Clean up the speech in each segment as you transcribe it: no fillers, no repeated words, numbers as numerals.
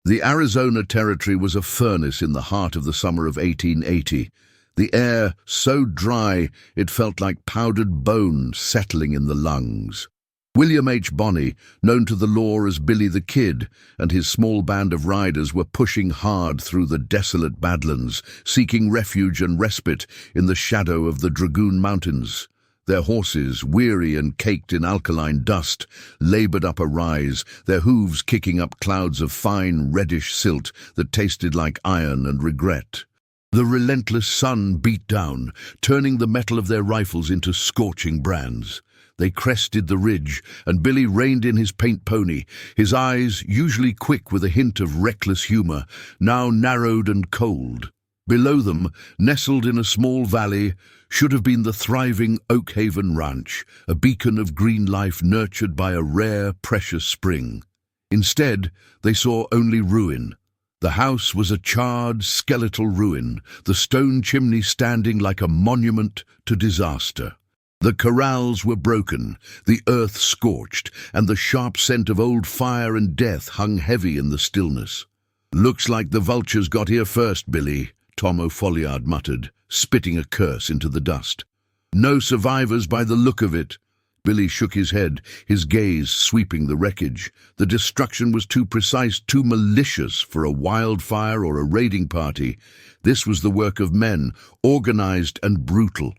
The Arizona Territory was a furnace in the heart of the summer of 1880. The air so dry it felt like powdered bone settling in the lungs. William H. Bonney, known to the law as Billy the Kid, and his small band of riders were pushing hard through the desolate Badlands, seeking refuge and respite in the shadow of the Dragoon Mountains. Their horses, weary and caked in alkaline dust, labored up a rise, their hooves kicking up clouds of fine, reddish silt that tasted like iron and regret. The relentless sun beat down, turning the metal of their rifles into scorching brands. They crested the ridge, and Billy reined in his paint pony, his eyes, usually quick with a hint of reckless humor, now narrowed and cold. Below them, nestled in a small valley, should have been the thriving Oak Haven Ranch, a beacon of green life nurtured by a rare, precious spring. Instead, they saw only ruin. The house was a charred, skeletal ruin, the stone chimney standing like a monument to disaster. The corrals were broken, the earth scorched, and the sharp scent of old fire and death hung heavy in the stillness. "Looks like the vultures got here first, Billy," Tom O'Folliard muttered, spitting a curse into the dust. "No survivors by the look of it." Billy shook his head, his gaze sweeping the wreckage. The destruction was too precise, too malicious for a wildfire or a raiding party. This was the work of men, organized and brutal.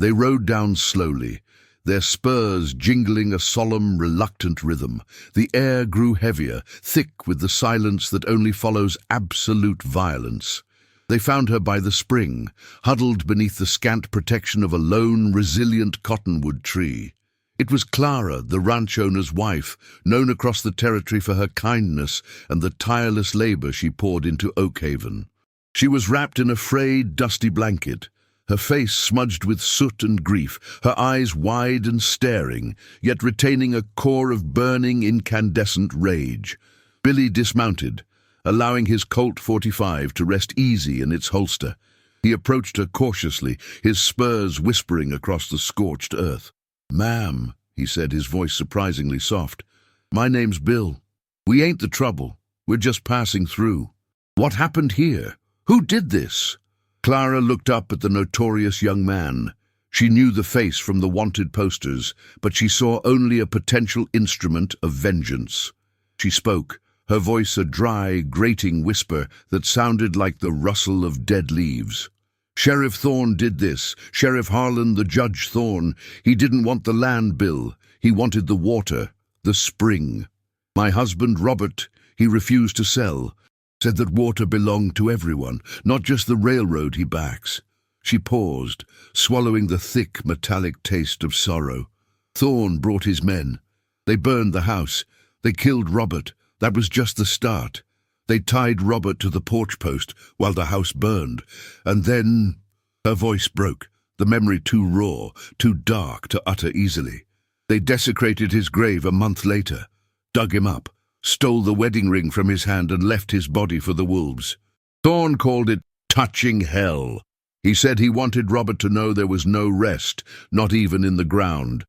They rode down slowly, their spurs jingling a solemn, reluctant rhythm. The air grew heavier, thick with the silence that only follows absolute violence. They found her by the spring, huddled beneath the scant protection of a lone, resilient cottonwood tree. It was Clara, the ranch owner's wife, known across the territory for her kindness and the tireless labor she poured into Oak Haven. She was wrapped in a frayed, dusty blanket, her face smudged with soot and grief, her eyes wide and staring, yet retaining a core of burning, incandescent rage. Billy dismounted, allowing his Colt .45 to rest easy in its holster. He approached her cautiously, his spurs whispering across the scorched earth. "Ma'am," he said, his voice surprisingly soft, "my name's Bill. We ain't the trouble. We're just passing through. What happened here? Who did this?" Clara looked up at the notorious young man. She knew the face from the wanted posters, but she saw only a potential instrument of vengeance. She spoke, her voice a dry, grating whisper that sounded like the rustle of dead leaves. "Sheriff Thorne did this. Sheriff Harlan, the Judge Thorne. He didn't want the land, Bill. He wanted the water, the spring. My husband, Robert, he refused to sell. Said that water belonged to everyone, not just the railroad he backs." She paused, swallowing the thick, metallic taste of sorrow. "Thorne brought his men. They burned the house. They killed Robert. That was just the start. They tied Robert to the porch post while the house burned. And then—" Her voice broke, the memory too raw, too dark to utter easily. "They desecrated his grave a month later, dug him up, stole the wedding ring from his hand and left his body for the wolves. Thorne called it touching hell. He said he wanted Robert to know there was no rest, not even in the ground."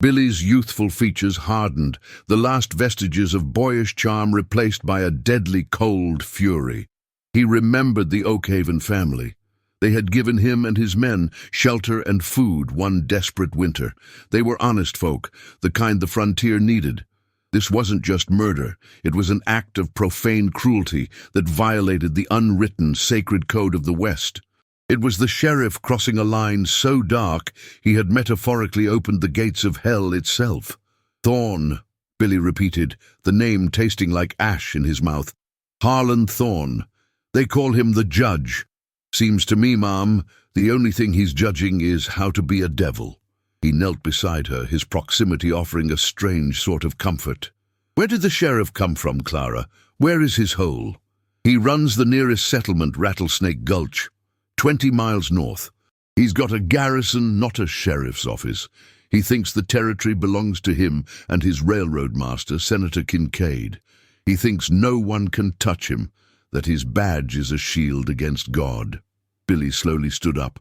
Billy's youthful features hardened, the last vestiges of boyish charm replaced by a deadly cold fury. He remembered the Oak Haven family. They had given him and his men shelter and food one desperate winter. They were honest folk, the kind the frontier needed. This wasn't just murder, it was an act of profane cruelty that violated the unwritten sacred code of the West. It was the sheriff crossing a line so dark he had metaphorically opened the gates of hell itself. "Thorne," Billy repeated, the name tasting like ash in his mouth. "Harlan Thorne. They call him the Judge. Seems to me, Ma'am, the only thing he's judging is how to be a devil." He knelt beside her, his proximity offering a strange sort of comfort. "Where did the sheriff come from, Clara? Where is his hole?" "He runs the nearest settlement, Rattlesnake Gulch, 20 miles north. He's got a garrison, not a sheriff's office. He thinks the territory belongs to him and his railroad master, Senator Kincaid. He thinks no one can touch him, that his badge is a shield against God." Billy slowly stood up,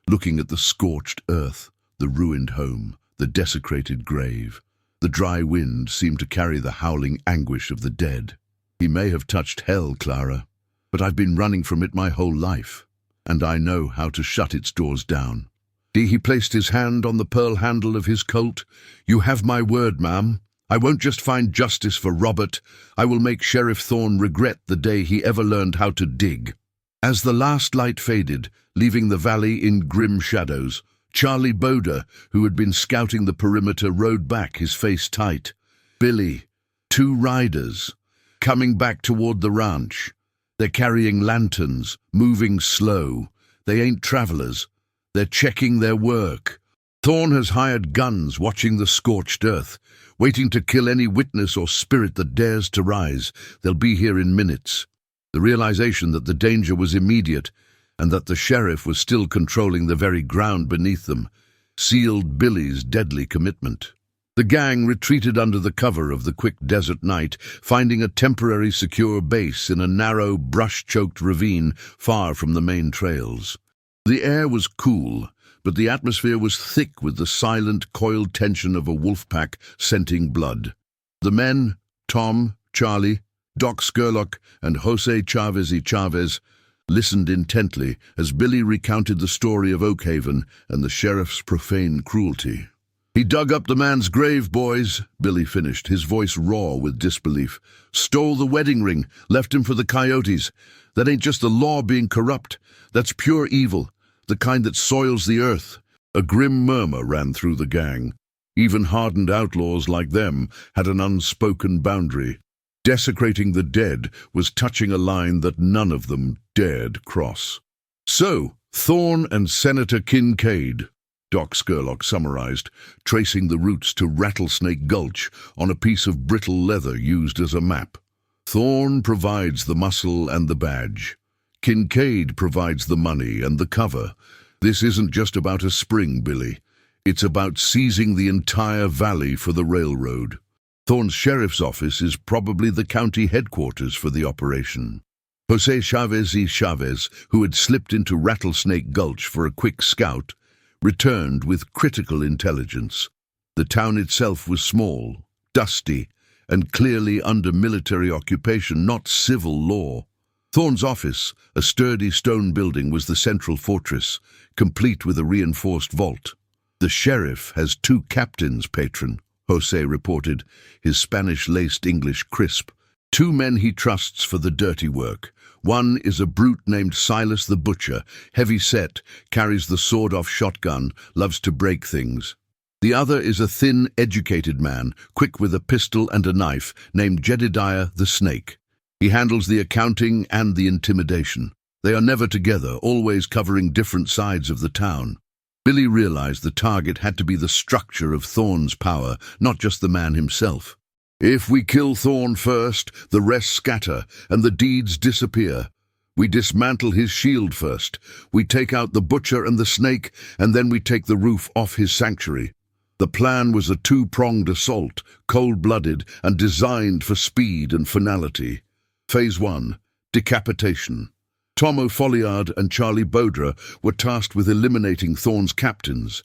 looking at the scorched earth, the ruined home, the desecrated grave. The dry wind seemed to carry the howling anguish of the dead. He may have touched hell, Clara, but I've been running from it my whole life, and I know how to shut its doors down. He placed his hand on the pearl handle of his Colt. You have my word, ma'am. I won't just find justice for Robert. I will make Sheriff Thorne regret the day he ever learned how to dig. As the last light faded, leaving the valley in grim shadows, Charlie Boda, who had been scouting the perimeter, rode back, his face tight. Billy, 2 riders, coming back toward the ranch. They're carrying lanterns, moving slow. They ain't travelers. They're checking their work. Thorne has hired guns watching the scorched earth, waiting to kill any witness or spirit that dares to rise. They'll be here in minutes. The realization that the danger was immediate and that the sheriff was still controlling the very ground beneath them sealed Billy's deadly commitment. The gang retreated under the cover of the quick desert night, finding a temporary secure base in a narrow, brush-choked ravine far from the main trails. The air was cool, but the atmosphere was thick with the silent, coiled tension of a wolf pack scenting blood. The men, Tom, Charlie, Doc Scurlock, and Jose Chavez, listened intently as Billy recounted the story of Oakhaven and the sheriff's profane cruelty. He dug up the man's grave, boys, Billy finished, his voice raw with disbelief. Stole the wedding ring, left him for the coyotes. That ain't just the law being corrupt. That's pure evil, the kind that soils the earth. A grim murmur ran through the gang. Even hardened outlaws like them had an unspoken boundary. Desecrating the dead was touching a line that none of them dared cross. So, Thorne and Senator Kincaid, Doc Scurlock summarized, tracing the routes to Rattlesnake Gulch on a piece of brittle leather used as a map. Thorne provides the muscle and the badge. Kincaid provides the money and the cover. This isn't just about a spring, Billy. It's about seizing the entire valley for the railroad. Thorne's sheriff's office is probably the county headquarters for the operation. Jose Chavez, who had slipped into Rattlesnake Gulch for a quick scout, returned with critical intelligence. The town itself was small, dusty, and clearly under military occupation, not civil law. Thorne's office, a sturdy stone building, was the central fortress, complete with a reinforced vault. The sheriff has 2 captains, patron, Jose reported, his Spanish-laced English crisp. 2 men he trusts for the dirty work. One is a brute named Silas the Butcher, heavy-set, carries the sawed-off shotgun, loves to break things. The other is a thin, educated man, quick with a pistol and a knife, named Jedediah the Snake. He handles the accounting and the intimidation. They are never together, always covering different sides of the town. Billy realized the target had to be the structure of Thorne's power, not just the man himself. If we kill Thorne first, the rest scatter, and the deeds disappear. We dismantle his shield first. We take out the Butcher and the Snake, and then we take the roof off his sanctuary. The plan was a 2-pronged assault, cold-blooded and designed for speed and finality. Phase 1, decapitation. Tom O'Folliard and Charlie Boda were tasked with eliminating Thorne's captains.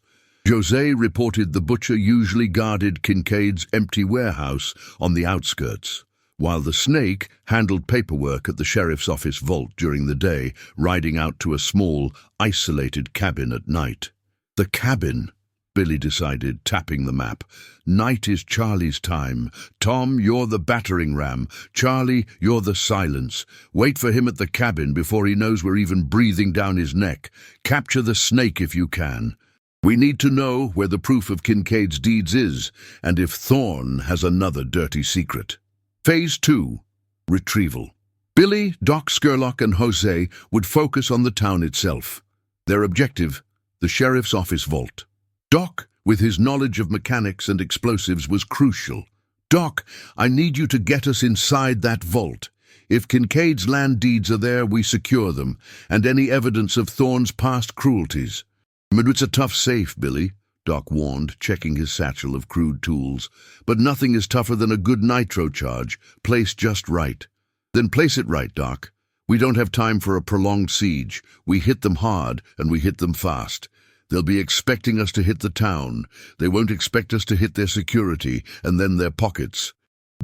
Jose reported the Butcher usually guarded Kincaid's empty warehouse on the outskirts, while the Snake handled paperwork at the sheriff's office vault during the day, riding out to a small, isolated cabin at night. The cabin, Billy decided, tapping the map. Night is Charlie's time. Tom, you're the battering ram. Charlie, you're the silence. Wait for him at the cabin before he knows we're even breathing down his neck. Capture the Snake if you can. We need to know where the proof of Kincaid's deeds is, and if Thorne has another dirty secret. Phase 2, retrieval. Billy, Doc Scurlock, and Jose would focus on the town itself. Their objective, the sheriff's office vault. Doc, with his knowledge of mechanics and explosives, was crucial. Doc, I need you to get us inside that vault. If Kincaid's land deeds are there, we secure them, and any evidence of Thorne's past cruelties. It's a tough safe, Billy, Doc warned, checking his satchel of crude tools. But nothing is tougher than a good nitro charge, placed just right. Then place it right, Doc. We don't have time for a prolonged siege. We hit them hard, and we hit them fast. They'll be expecting us to hit the town. They won't expect us to hit their security, and then their pockets.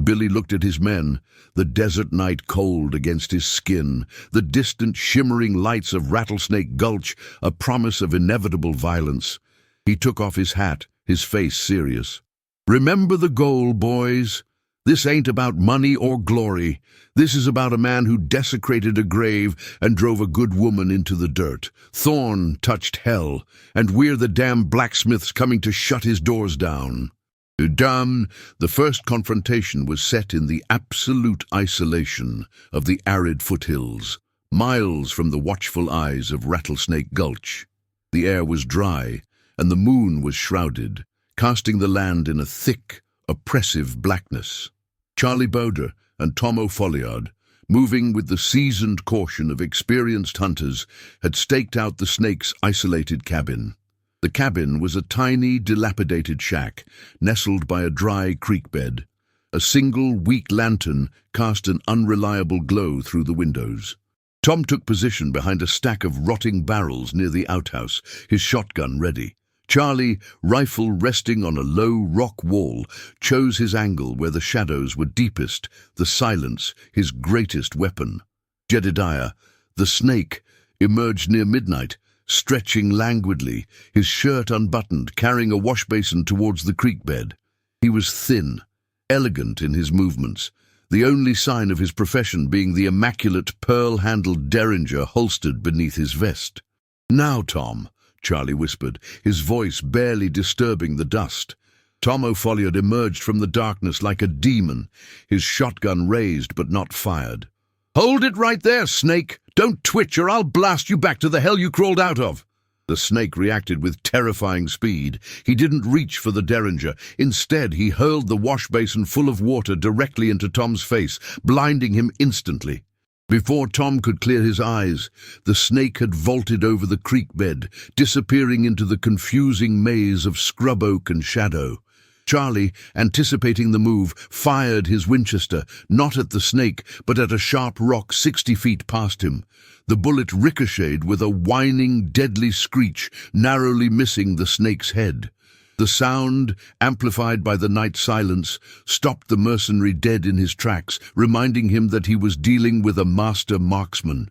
Billy looked at his men, the desert night cold against his skin, the distant shimmering lights of Rattlesnake Gulch, a promise of inevitable violence. He took off his hat, his face serious. "Remember the goal, boys. This ain't about money or glory. This is about a man who desecrated a grave and drove a good woman into the dirt. Thorn touched hell, and we're the damn blacksmiths coming to shut his doors down." The first confrontation was set in the absolute isolation of the arid foothills, miles from the watchful eyes of Rattlesnake Gulch. The air was dry, and the moon was shrouded, casting the land in a thick, oppressive blackness. Charlie Boder and Tom O'Folliard, moving with the seasoned caution of experienced hunters, had staked out the snake's isolated cabin. The cabin was a tiny, dilapidated shack, nestled by a dry creek bed. A single, weak lantern cast an unreliable glow through the windows. Tom took position behind a stack of rotting barrels near the outhouse, his shotgun ready. Charlie, rifle resting on a low rock wall, chose his angle where the shadows were deepest, the silence his greatest weapon. Jedediah, the snake, emerged near midnight, stretching languidly, his shirt unbuttoned, carrying a wash basin towards the creek bed. He was thin, elegant in his movements, the only sign of his profession being the immaculate pearl-handled derringer holstered beneath his vest. "Now, Tom," Charlie whispered, his voice barely disturbing the dust. Tom O'Folliard emerged from the darkness like a demon, his shotgun raised but not fired. "Hold it right there, Snake! Don't twitch or I'll blast you back to the hell you crawled out of!" The snake reacted with terrifying speed. He didn't reach for the derringer. Instead, he hurled the wash basin full of water directly into Tom's face, blinding him instantly. Before Tom could clear his eyes, the snake had vaulted over the creek bed, disappearing into the confusing maze of scrub oak and shadow. Charlie, anticipating the move, fired his Winchester, not at the snake, but at a sharp rock 60 feet past him. The bullet ricocheted with a whining, deadly screech, narrowly missing the snake's head. The sound, amplified by the night silence, stopped the mercenary dead in his tracks, reminding him that he was dealing with a master marksman.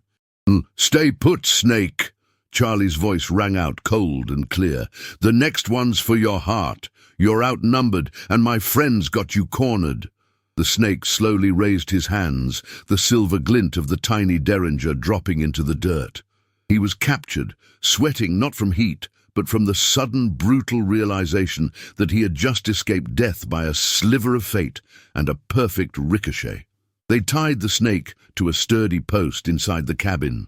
"Stay put, Snake!" Charlie's voice rang out cold and clear. "The next one's for your heart. You're outnumbered, and my friends got you cornered." The snake slowly raised his hands, the silver glint of the tiny derringer dropping into the dirt. He was captured, sweating not from heat, but from the sudden, brutal realization that he had just escaped death by a sliver of fate and a perfect ricochet. They tied the snake to a sturdy post inside the cabin.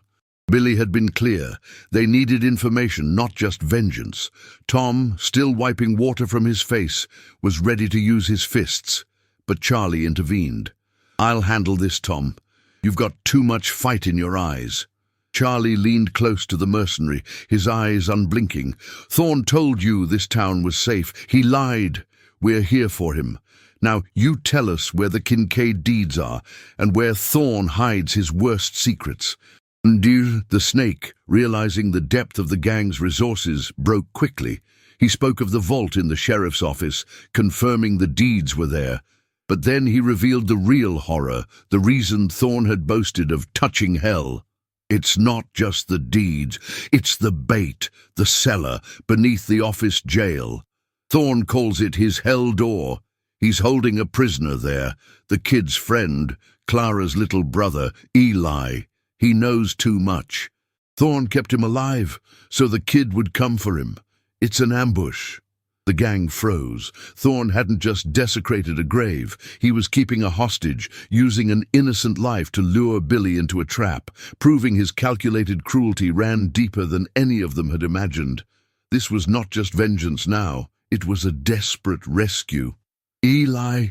Billy had been clear. They needed information, not just vengeance. Tom, still wiping water from his face, was ready to use his fists. But Charlie intervened. "I'll handle this, Tom. You've got too much fight in your eyes." Charlie leaned close to the mercenary, his eyes unblinking. "Thorn told you this town was safe. He lied. We're here for him. Now you tell us where the Kincaid deeds are, and where Thorn hides his worst secrets." The snake, realizing the depth of the gang's resources, broke quickly. He spoke of the vault in the sheriff's office, confirming the deeds were there. But then he revealed the real horror, the reason Thorn had boasted of touching hell. "It's not just the deeds, it's the bait, the cellar, beneath the office jail. Thorn calls it his hell door. He's holding a prisoner there, the kid's friend, Clara's little brother, Eli. He knows too much. Thorn kept him alive, so the kid would come for him. It's an ambush." The gang froze. Thorn hadn't just desecrated a grave. He was keeping a hostage, using an innocent life to lure Billy into a trap, proving his calculated cruelty ran deeper than any of them had imagined. This was not just vengeance now. It was a desperate rescue. "Eli,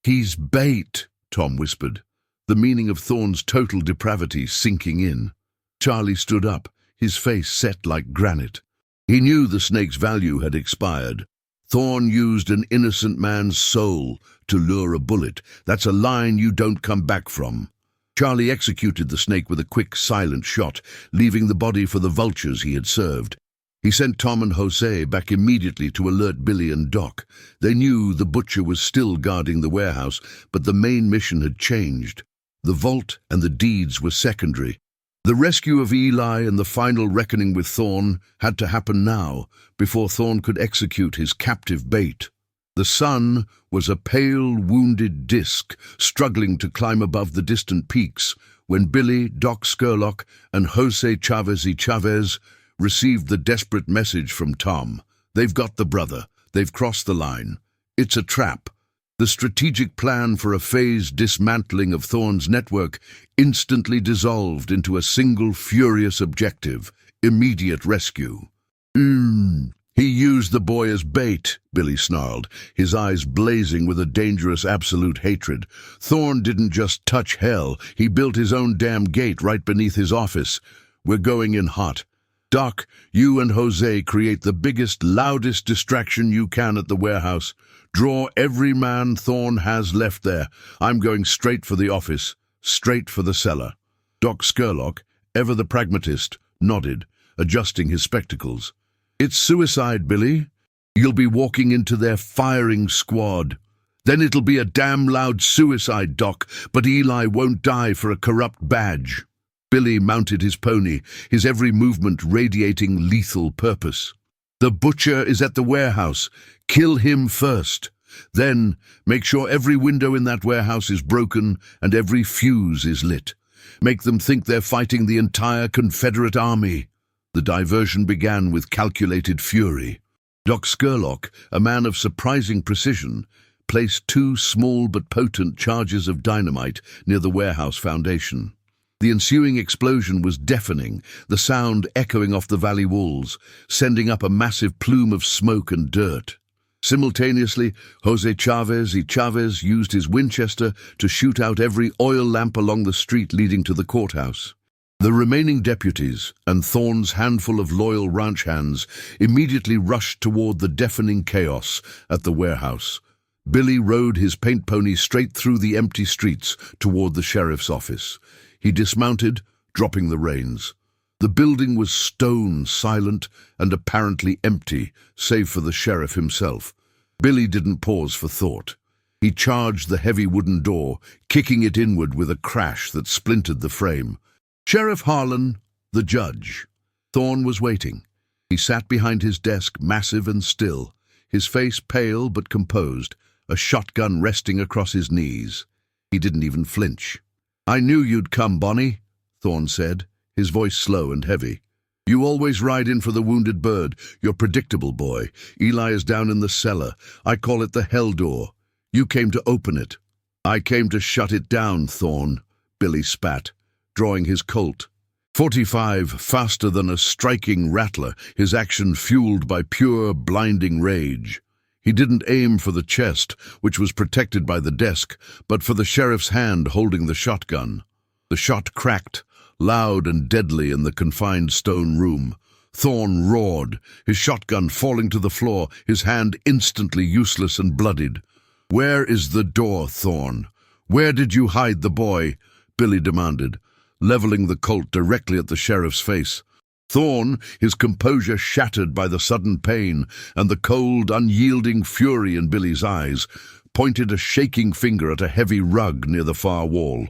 he's bait," Tom whispered, the meaning of Thorn's total depravity sinking in. Charlie stood up, his face set like granite. He knew the snake's value had expired. Thorn used an innocent man's soul to lure a bullet. That's a line you don't come back from. Charlie executed the snake with a quick, silent shot, leaving the body for the vultures he had served. He sent Tom and Jose back immediately to alert Billy and Doc. They knew the butcher was still guarding the warehouse, but the main mission had changed. The vault and the deeds were secondary. The rescue of Eli and the final reckoning with Thorn had to happen now, before Thorn could execute his captive bait. The sun was a pale, wounded disk, struggling to climb above the distant peaks, when Billy, Doc Scurlock, and Jose Chavez y Chavez received the desperate message from Tom. They've got the brother. They've crossed the line. It's a trap. The strategic plan for a phased dismantling of Thorn's network instantly dissolved into a single furious objective: immediate rescue. He used the boy as bait, Billy snarled, his eyes blazing with a dangerous absolute hatred. Thorn didn't just touch hell, he built his own damn gate right beneath his office. We're going in hot. Doc, you and Jose create the biggest, loudest distraction you can at the warehouse. Draw every man Thorn has left there. I'm going straight for the office, straight for the cellar. Doc Scurlock, ever the pragmatist, nodded, adjusting his spectacles. It's suicide, Billy. You'll be walking into their firing squad. Then it'll be a damn loud suicide, Doc, but Eli won't die for a corrupt badge. Billy mounted his pony, his every movement radiating lethal purpose. The butcher is at the warehouse. Kill him first. Then make sure every window in that warehouse is broken and every fuse is lit. Make them think they're fighting the entire Confederate army. The diversion began with calculated fury. Doc Scurlock, a man of surprising precision, placed 2 small but potent charges of dynamite near the warehouse foundation. The ensuing explosion was deafening, the sound echoing off the valley walls, sending up a massive plume of smoke and dirt. Simultaneously, Jose Chavez y Chavez used his Winchester to shoot out every oil lamp along the street leading to the courthouse. The remaining deputies and Thorn's handful of loyal ranch hands immediately rushed toward the deafening chaos at the warehouse. Billy rode his paint pony straight through the empty streets toward the sheriff's office. He dismounted, dropping the reins. The building was stone silent and apparently empty, save for the sheriff himself. Billy didn't pause for thought. He charged the heavy wooden door, kicking it inward with a crash that splintered the frame. Sheriff Harlan, the judge. Thorn was waiting. He sat behind his desk, massive and still, his face pale but composed, a shotgun resting across his knees. He didn't even flinch. "I knew you'd come, Bonnie," Thorn said, his voice slow and heavy. "You always ride in for the wounded bird. You're predictable, boy. Eli is down in the cellar. I call it the hell door. You came to open it." "I came to shut it down, Thorn," Billy spat, drawing his Colt. .45, faster than a striking rattler, his action fueled by pure, blinding rage. He didn't aim for the chest, which was protected by the desk, but for the sheriff's hand holding the shotgun. The shot cracked, loud and deadly in the confined stone room. Thorn roared, his shotgun falling to the floor, his hand instantly useless and bloodied. "Where is the door, Thorn? Where did you hide the boy?" Billy demanded, leveling the Colt directly at the sheriff's face. Thorn, his composure shattered by the sudden pain and the cold, unyielding fury in Billy's eyes, pointed a shaking finger at a heavy rug near the far wall.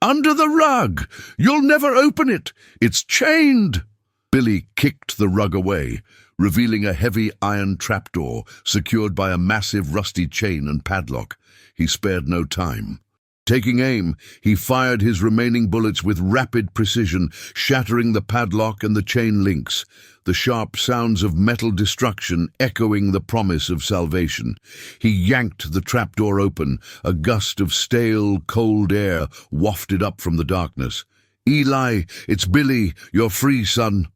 "Under the rug! You'll never open it! It's chained!" Billy kicked the rug away, revealing a heavy iron trapdoor secured by a massive rusty chain and padlock. He spared no time. Taking aim, he fired his remaining bullets with rapid precision, shattering the padlock and the chain links, the sharp sounds of metal destruction echoing the promise of salvation. He yanked the trapdoor open, a gust of stale, cold air wafted up from the darkness. "Eli, it's Billy. You're free, son."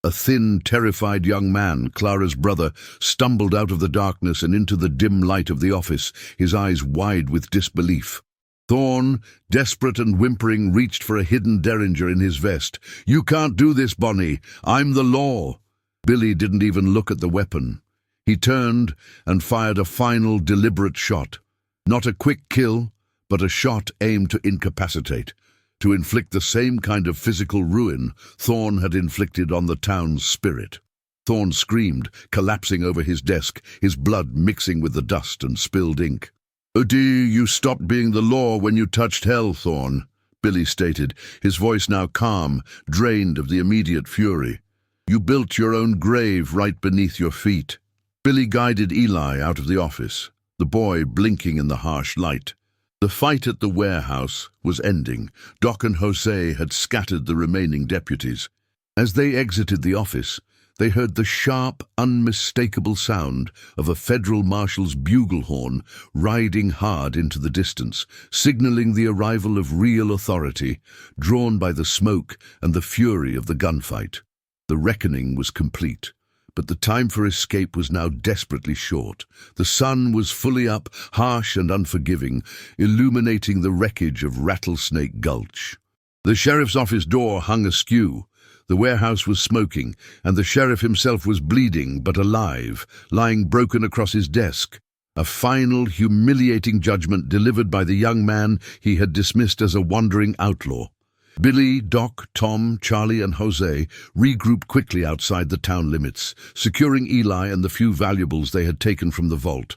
A thin, terrified young man, Clara's brother, stumbled out of the darkness and into the dim light of the office, his eyes wide with disbelief. Thorn, desperate and whimpering, reached for a hidden derringer in his vest. "You can't do this, Bonnie. I'm the law." Billy didn't even look at the weapon. He turned and fired a final, deliberate shot. Not a quick kill, but a shot aimed to incapacitate, to inflict the same kind of physical ruin Thorn had inflicted on the town's spirit. Thorne screamed, collapsing over his desk, his blood mixing with the dust and spilled ink. You stopped being the law when you touched hell, Thorne," Billy stated, his voice now calm, drained of the immediate fury. "You built your own grave right beneath your feet." Billy guided Eli out of the office, the boy blinking in the harsh light. The fight at the warehouse was ending. Doc and Jose had scattered the remaining deputies. As they exited the office, they heard the sharp, unmistakable sound of a federal marshal's bugle horn riding hard into the distance, signaling the arrival of real authority, drawn by the smoke and the fury of the gunfight. The reckoning was complete, but the time for escape was now desperately short. The sun was fully up, harsh and unforgiving, illuminating the wreckage of Rattlesnake Gulch. The sheriff's office door hung askew. The warehouse was smoking, and the sheriff himself was bleeding but alive, lying broken across his desk. A final, humiliating judgment delivered by the young man he had dismissed as a wandering outlaw. Billy, Doc, Tom, Charlie, and Jose regrouped quickly outside the town limits, securing Eli and the few valuables they had taken from the vault,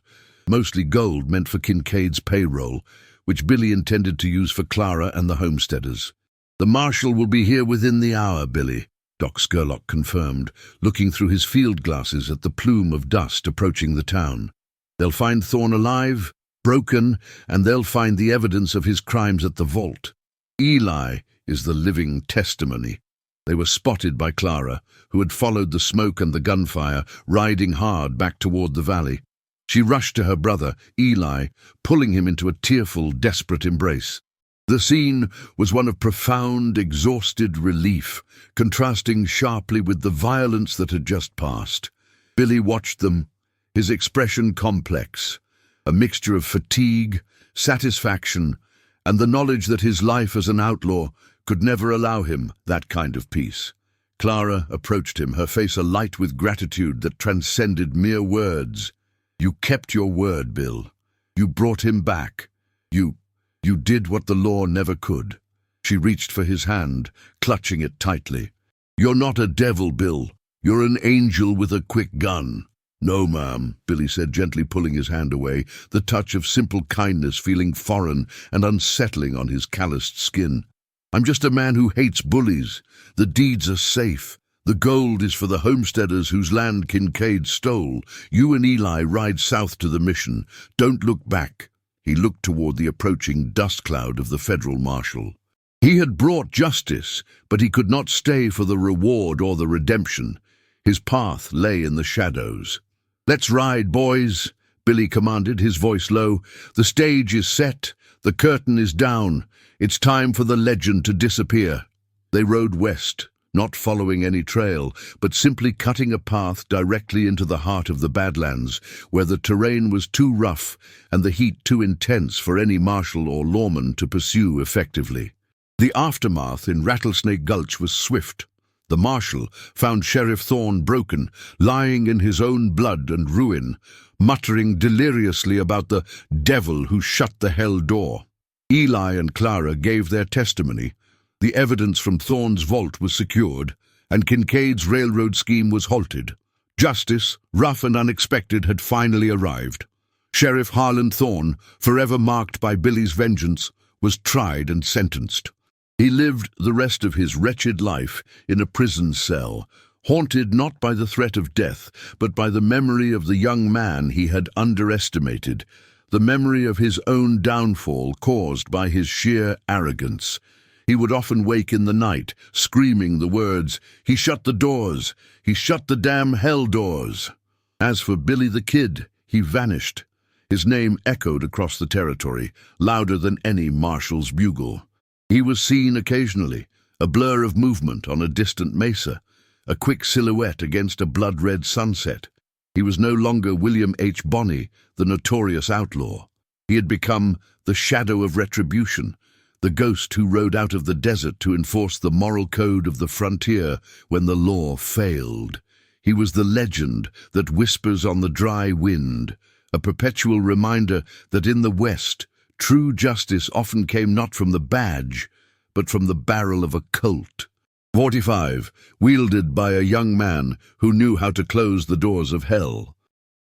mostly gold meant for Kincaid's payroll, which Billy intended to use for Clara and the homesteaders. "The marshal will be here within the hour, Billy," Doc Scurlock confirmed, looking through his field glasses at the plume of dust approaching the town. "They'll find Thorne alive, broken, and they'll find the evidence of his crimes at the vault. Eli is the living testimony." They were spotted by Clara, who had followed the smoke and the gunfire, riding hard back toward the valley. She rushed to her brother, Eli, pulling him into a tearful, desperate embrace. The scene was one of profound, exhausted relief, contrasting sharply with the violence that had just passed. Billy watched them, his expression complex, a mixture of fatigue, satisfaction, and the knowledge that his life as an outlaw could never allow him that kind of peace. Clara approached him, her face alight with gratitude that transcended mere words. "You kept your word, Bill. You brought him back. You did what the law never could." She reached for his hand, clutching it tightly. "You're not a devil, Bill. You're an angel with a quick gun." "No, ma'am," Billy said, gently pulling his hand away, the touch of simple kindness feeling foreign and unsettling on his calloused skin. "I'm just a man who hates bullies. The deeds are safe. The gold is for the homesteaders whose land Kincaid stole. You and Eli ride south to the mission. Don't look back." He looked toward the approaching dust cloud of the federal marshal. He had brought justice, but he could not stay for the reward or the redemption. His path lay in the shadows. "Let's ride, boys," Billy commanded, his voice low. "The stage is set. The curtain is down. It's time for the legend to disappear." They rode west, not following any trail, but simply cutting a path directly into the heart of the Badlands, where the terrain was too rough and the heat too intense for any marshal or lawman to pursue effectively. The aftermath in Rattlesnake Gulch was swift. The marshal found Sheriff Thorne broken, lying in his own blood and ruin, muttering deliriously about the devil who shut the hell door. Eli and Clara gave their testimony. The evidence from Thorne's vault was secured, and Kincaid's railroad scheme was halted. Justice, rough and unexpected, had finally arrived. Sheriff Harlan Thorne, forever marked by Billy's vengeance, was tried and sentenced. He lived the rest of his wretched life in a prison cell, haunted not by the threat of death, but by the memory of the young man he had underestimated, the memory of his own downfall caused by his sheer arrogance. He would often wake in the night, screaming the words, "He shut the doors! He shut the damn hell doors!" As for Billy the Kid, he vanished. His name echoed across the territory, louder than any marshal's bugle. He was seen occasionally, a blur of movement on a distant mesa, a quick silhouette against a blood-red sunset. He was no longer William H. Bonney, the notorious outlaw. He had become the shadow of retribution, the ghost who rode out of the desert to enforce the moral code of the frontier when the law failed. He was the legend that whispers on the dry wind, a perpetual reminder that in the West, true justice often came not from the badge, but from the barrel of a Colt. 45. Wielded by a young man who knew how to close the doors of hell.